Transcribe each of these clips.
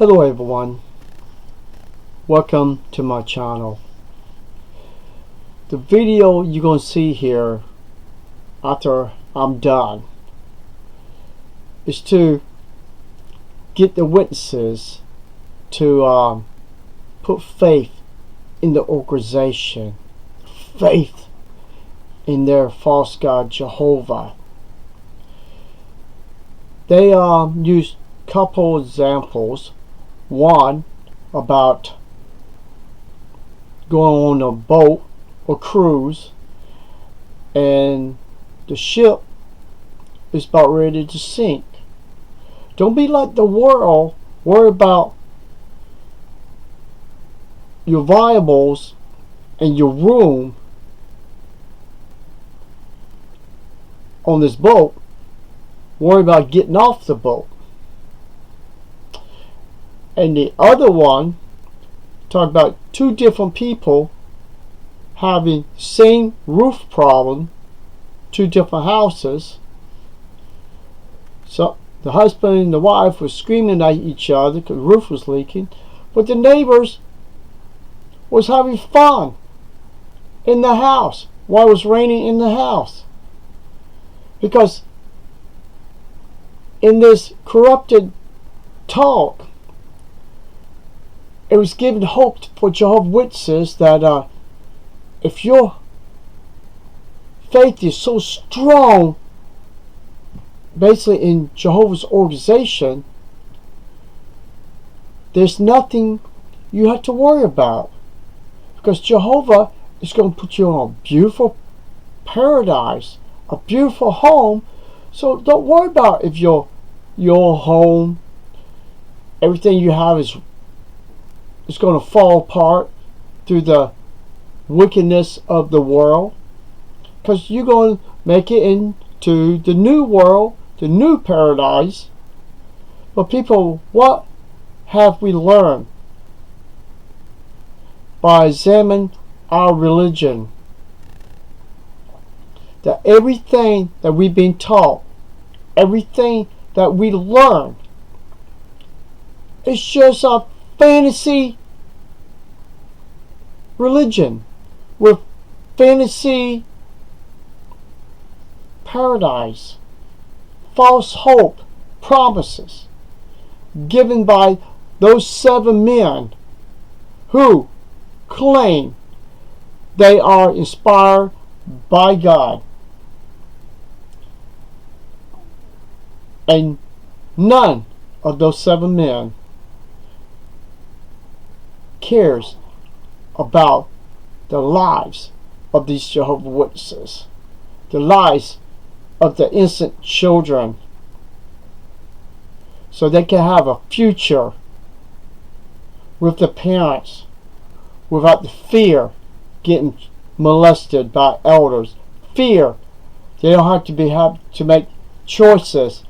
Hello everyone, welcome to my channel. The video you're going to see here after I'm done is to get the witnesses to put faith in the organization, faith in their false god Jehovah. They use a couple examples. One about going on a boat or cruise and the ship is about ready to sink. Don't be like the world, worry about your valuables and your room on this boat. Worry about getting off the boat. And the other one, talk about two different people having same roof problem, two different houses. So the husband and the wife were screaming at each other because the roof was leaking, but the neighbors was having fun in the house while it was raining in the house. Because in this corrupted talk, it was given hope for Jehovah Witnesses that if your faith is so strong, basically in Jehovah's organization, there's nothing you have to worry about. Because Jehovah is going to put you on a beautiful paradise, a beautiful home. So don't worry about if your home, everything you have is going to fall apart through the wickedness of the world, because you're going to make it into the new world, the new paradise. But people, what have we learned by examining our religion? That everything that we've been taught, everything that we learn, it's just a fantasy religion with fantasy paradise, false hope, promises given by those 7 men who claim they are inspired by God. And none of those 7 men cares about the lives of these Jehovah Witnesses, the lives of the innocent children, so they can have a future with the parents without the fear getting molested by elders, fear they don't have to make choices.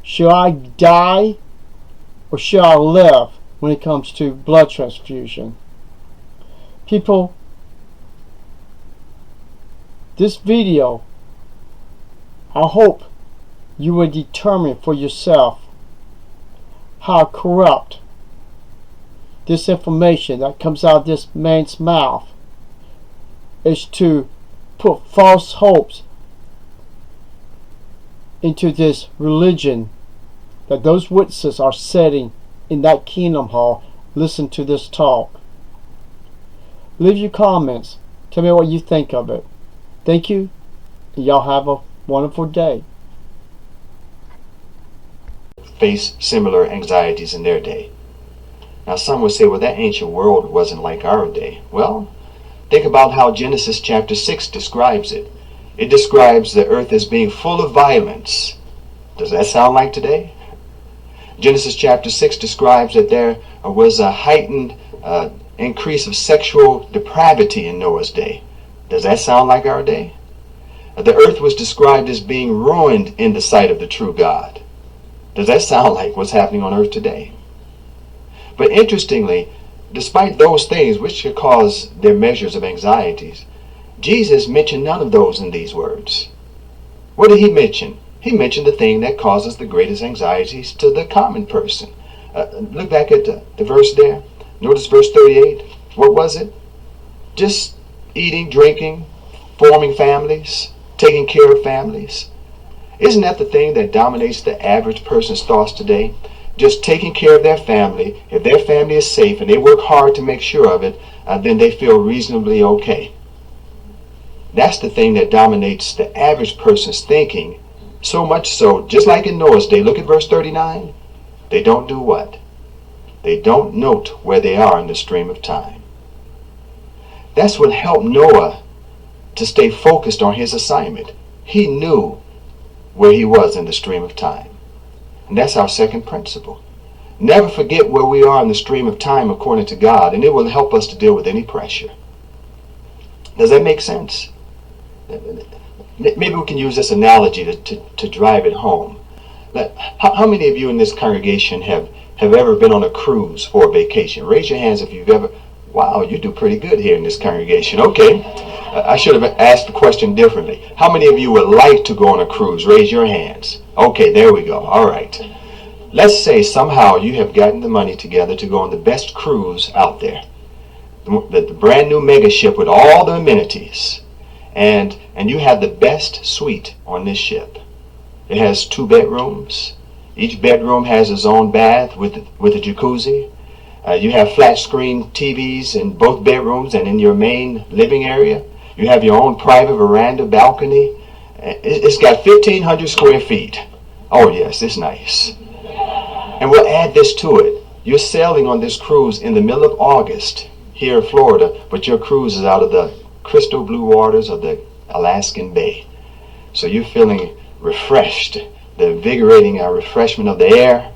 Should I die or should I live when it comes to blood transfusion? People, this video, I hope you will determine for yourself how corrupt this information that comes out of this man's mouth is, to put false hopes into this religion that those witnesses are setting in that kingdom hall. Listen to this talk. Leave your comments. Tell me what you think of it. Thank you. Y'all have a wonderful day. Face similar anxieties in their day. Now some would say, well, that ancient world wasn't like our day. Well, think about how Genesis chapter 6 describes it. It describes the earth as being full of violence. Does that sound like today? Genesis chapter 6 describes that there was a heightened increase of sexual depravity in Noah's day. Does that sound like our day? The earth was described as being ruined in the sight of the true God. Does that sound like what's happening on earth today? But interestingly, despite those things which could cause their measures of anxieties, Jesus mentioned none of those in these words. What did he mention? He mentioned the thing that causes the greatest anxieties to the common person. Look back at the verse there. Notice verse 38. What was it? Just eating, drinking, forming families, taking care of families. Isn't that the thing that dominates the average person's thoughts today? Just taking care of their family. If their family is safe and they work hard to make sure of it, then they feel reasonably okay. That's the thing that dominates the average person's thinking. So much so, just like in Noah's day, look at verse 39. They don't do what? They don't note where they are in the stream of time. That's what helped Noah to stay focused on his assignment. He knew where he was in the stream of time. And that's our second principle. Never forget where we are in the stream of time according to God, and it will help us to deal with any pressure. Does that make sense? Maybe we can use this analogy to drive it home. How many of you in this congregation have ever been on a cruise for a vacation? Raise your hands if you've ever. Wow, you do pretty good here in this congregation. Okay, I should have asked the question differently. How many of you would like to go on a cruise? Raise your hands. Okay, there we go. All right. Let's say somehow you have gotten the money together to go on the best cruise out there. The brand new mega ship with all the amenities. And you have the best suite on this ship. It has 2 bedrooms. Each bedroom has its own bath with a jacuzzi. You have flat screen TVs in both bedrooms and in your main living area. You have your own private veranda, balcony. It's got 1,500 square feet. Oh yes, it's nice. And we'll add this to it. You're sailing on this cruise in the middle of August here in Florida, but your cruise is out of the crystal blue waters of the Alaskan Bay. So you're feeling refreshed, the invigorating refreshment of the air.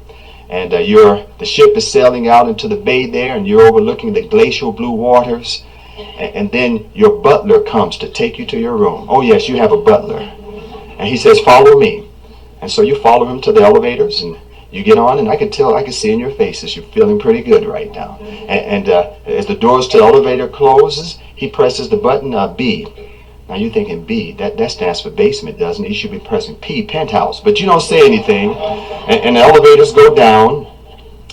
And the ship is sailing out into the bay there, and you're overlooking the glacial blue waters. And then your butler comes to take you to your room. Oh yes, you have a butler. And he says, follow me. And so you follow him to the elevators, and you get on, and I can see in your faces you're feeling pretty good right now. And as the doors to the elevator closes, he presses the button B. Now you're thinking B, that stands for basement, doesn't it? You should be pressing P, penthouse. But you don't say anything. And the elevators go down,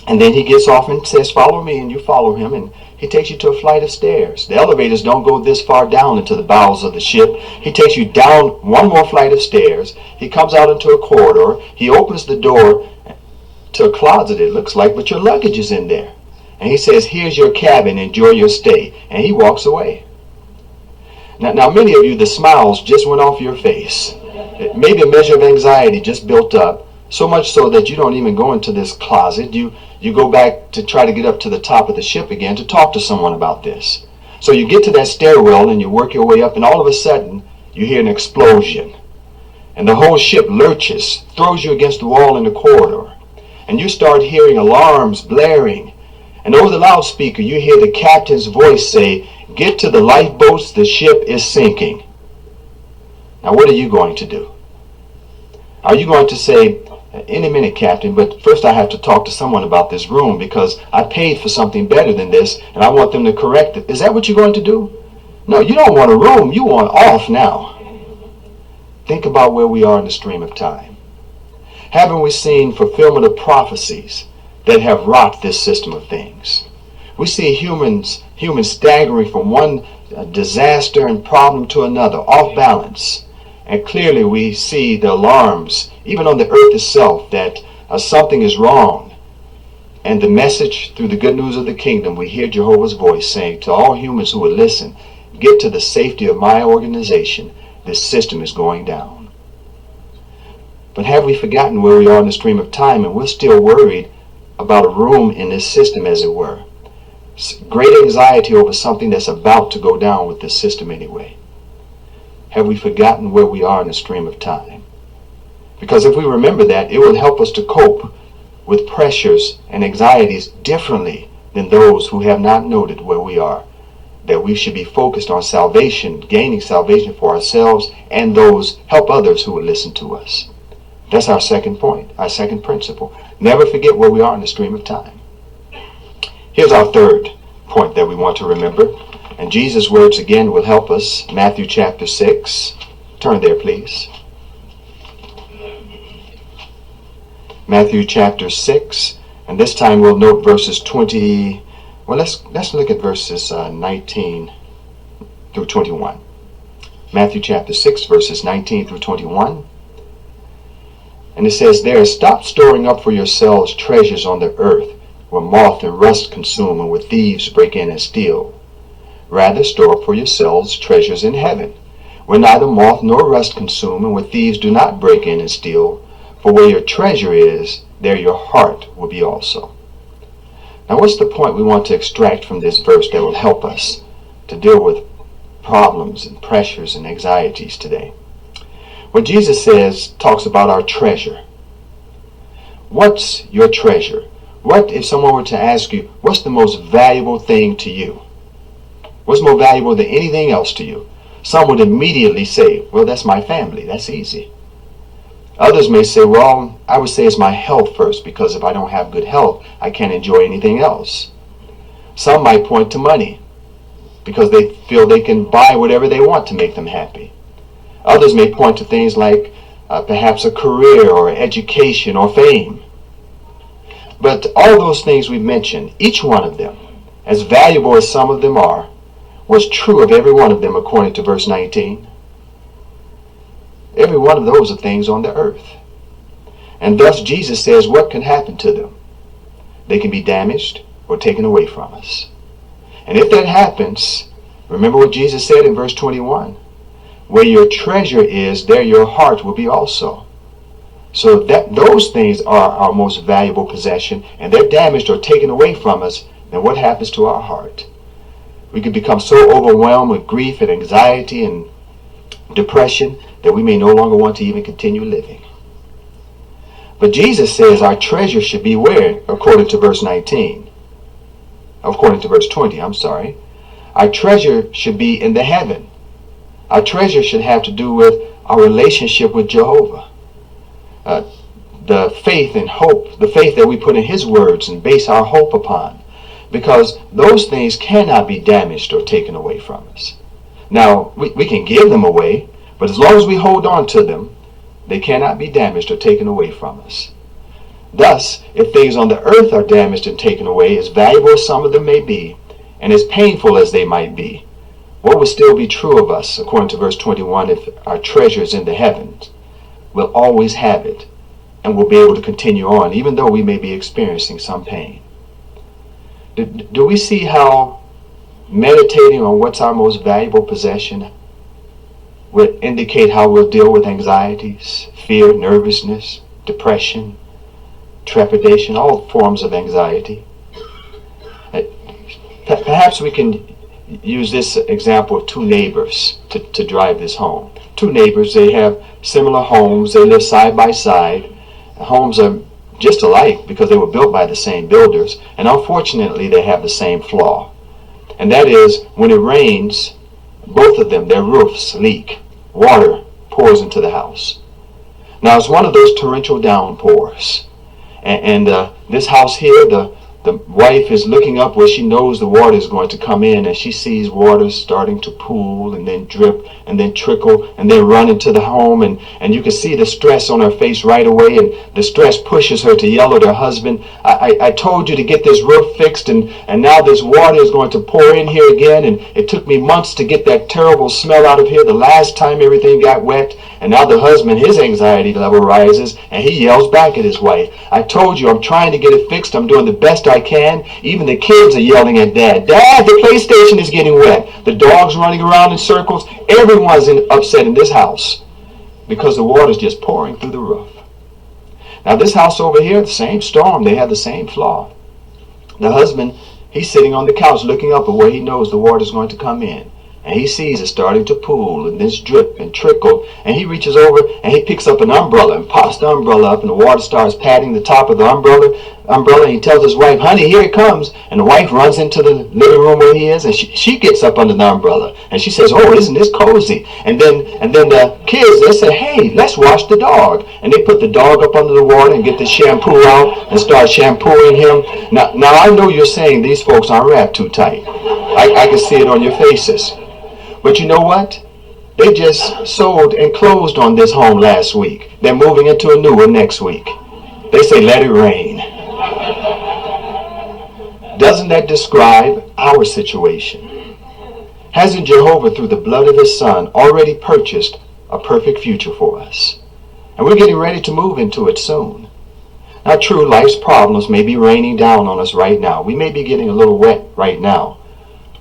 and then he gets off and says, follow me, and you follow him, and he takes you to a flight of stairs. The elevators don't go this far down into the bowels of the ship. He takes you down one more flight of stairs. He comes out into a corridor. He opens the door to a closet, it looks like, but your luggage is in there. And he says, here's your cabin, enjoy your stay. And he walks away. Now many of you, the smiles just went off your face. Maybe a measure of anxiety just built up, so much so that you don't even go into this closet. You go back to try to get up to the top of the ship again to talk to someone about this. So you get to that stairwell and you work your way up, and all of a sudden you hear an explosion. And the whole ship lurches, throws you against the wall in the corridor. And you start hearing alarms blaring. And over the loudspeaker you hear the captain's voice say, get to the lifeboats, the ship is sinking. Now what are you going to do? Are you going to say, any minute, Captain, but first I have to talk to someone about this room because I paid for something better than this and I want them to correct it. Is that what you're going to do? No, you don't want a room, you want off now. Think about where we are in the stream of time. Haven't we seen fulfillment of prophecies that have rocked this system of things? We see humans staggering from one disaster and problem to another, off balance. And clearly we see the alarms, even on the earth itself, that something is wrong. And the message through the good news of the kingdom, we hear Jehovah's voice saying to all humans who would listen, get to the safety of my organization. This system is going down. But have we forgotten where we are in the stream of time, and we're still worried about a room in this system, as it were? Great anxiety over something that's about to go down with this system anyway. Have we forgotten where we are in the stream of time? Because if we remember that, it will help us to cope with pressures and anxieties differently than those who have not noted where we are. That we should be focused on salvation, gaining salvation for ourselves and those, help others who will listen to us. That's our second point, our second principle. Never forget where we are in the stream of time. Here's our third point that we want to remember. And Jesus' words again will help us. Matthew chapter 6. Turn there, please. Matthew chapter 6 And this time we'll note verses 20. Well, let's look at verses 19 through 21. Matthew chapter 6, verses 19 through 21. And it says there, "Stop storing up for yourselves treasures on the earth, where moth and rust consume, and where thieves break in and steal. Rather store up for yourselves treasures in heaven, where neither moth nor rust consume, and where thieves do not break in and steal. For where your treasure is, there your heart will be also." Now, what's the point we want to extract from this verse that will help us to deal with problems and pressures and anxieties today? When Jesus talks about our treasure, what's your treasure? What if someone were to ask you, what's the most valuable thing to you? What's more valuable than anything else to you? Some would immediately say, well, that's my family. That's easy. Others may say, well, I would say it's my health first, because if I don't have good health, I can't enjoy anything else. Some might point to money, because they feel they can buy whatever they want to make them happy. Others may point to things like perhaps a career or education or fame. But all those things we mentioned, each one of them, as valuable as some of them are, was true of every one of them according to verse 19. Every one of those are things on the earth. And thus Jesus says what can happen to them? They can be damaged or taken away from us. And if that happens, remember what Jesus said in verse 21. Where your treasure is, there your heart will be also. So that those things are our most valuable possession, and they're damaged or taken away from us, then what happens to our heart? We could become so overwhelmed with grief and anxiety and depression that we may no longer want to even continue living. But Jesus says our treasure should be where? According to verse 19. According to verse 20, I'm sorry. Our treasure should be in the heaven. Our treasure should have to do with our relationship with Jehovah. The faith and hope, the faith that we put in His words and base our hope upon. Because those things cannot be damaged or taken away from us. Now, we can give them away, but as long as we hold on to them, they cannot be damaged or taken away from us. Thus, if things on the earth are damaged and taken away, as valuable as some of them may be, and as painful as they might be, what would still be true of us, according to verse 21, if our treasure is in the heavens? We'll always have it, and we'll be able to continue on, even though we may be experiencing some pain. Do we see how meditating on what's our most valuable possession will indicate how we'll deal with anxieties, fear, nervousness, depression, trepidation, all forms of anxiety? Perhaps we can use this example of two neighbors to drive this home. Two neighbors, they have similar homes, they live side by side. The homes are just alike because they were built by the same builders, and unfortunately they have the same flaw. And that is, when it rains, both of them, their roofs leak. Water pours into the house. Now it's one of those torrential downpours. And this house here, the wife is looking up where she knows the water is going to come in, and she sees water starting to pool and then drip and then trickle and then run into the home, and you can see the stress on her face right away, and the stress pushes her to yell at her husband, I told you to get this roof fixed, and now this water is going to pour in here again, and it took me months to get that terrible smell out of here the last time everything got wet. And now the husband, his anxiety level rises, and he yells back at his wife, I told you, I'm trying to get it fixed. I'm doing the best I can. Even the kids are yelling at Dad. Dad, the PlayStation is getting wet. The dog's running around in circles. Everyone's upset in this house because the water's just pouring through the roof. Now this house over here, the same storm. They have the same flaw. The husband, he's sitting on the couch looking up at where he knows the water's going to come in. And he sees it starting to pool and this drip and trickle, and he reaches over and he picks up an umbrella and pops the umbrella up, and the water starts patting the top of the umbrella, and he tells his wife, honey, here it comes. And the wife runs into the living room where he is, and she gets up under the umbrella, and she says, oh, isn't this cozy? And then the kids, they say, hey, let's wash the dog. And they put the dog up under the water and get the shampoo out and start shampooing him. Now I know you're saying these folks aren't wrapped too tight. I can see it on your faces. But you know what? They just sold and closed on this home last week. They're moving into a new one next week. They say, let it rain. Doesn't that describe our situation? Hasn't Jehovah, through the blood of his Son, already purchased a perfect future for us? And we're getting ready to move into it soon. Now, true, life's problems may be raining down on us right now. We may be getting a little wet right now.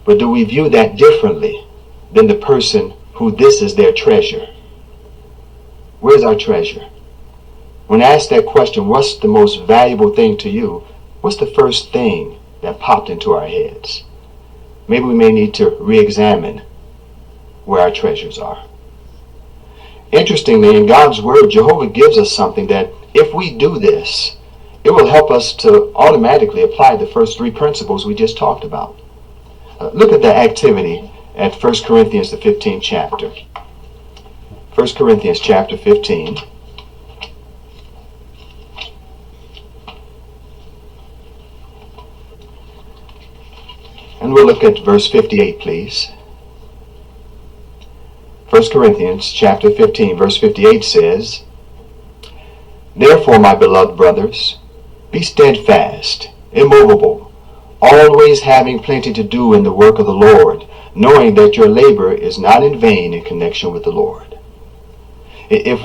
But do we view that differently than the person who this is their treasure? Where's our treasure? When asked that question, what's the most valuable thing to you? What's the first thing that popped into our heads? Maybe we may need to re-examine where our treasures are. Interestingly, in God's Word, Jehovah gives us something that if we do this, it will help us to automatically apply the first three principles we just talked about. Look at the activity at 1 Corinthians, the 15th chapter. 1 Corinthians chapter 15. And we'll look at verse 58, please. 1 Corinthians chapter 15, verse 58 says, "Therefore, my beloved brothers, be steadfast, immovable, always having plenty to do in the work of the Lord, knowing that your labor is not in vain in connection with the Lord." If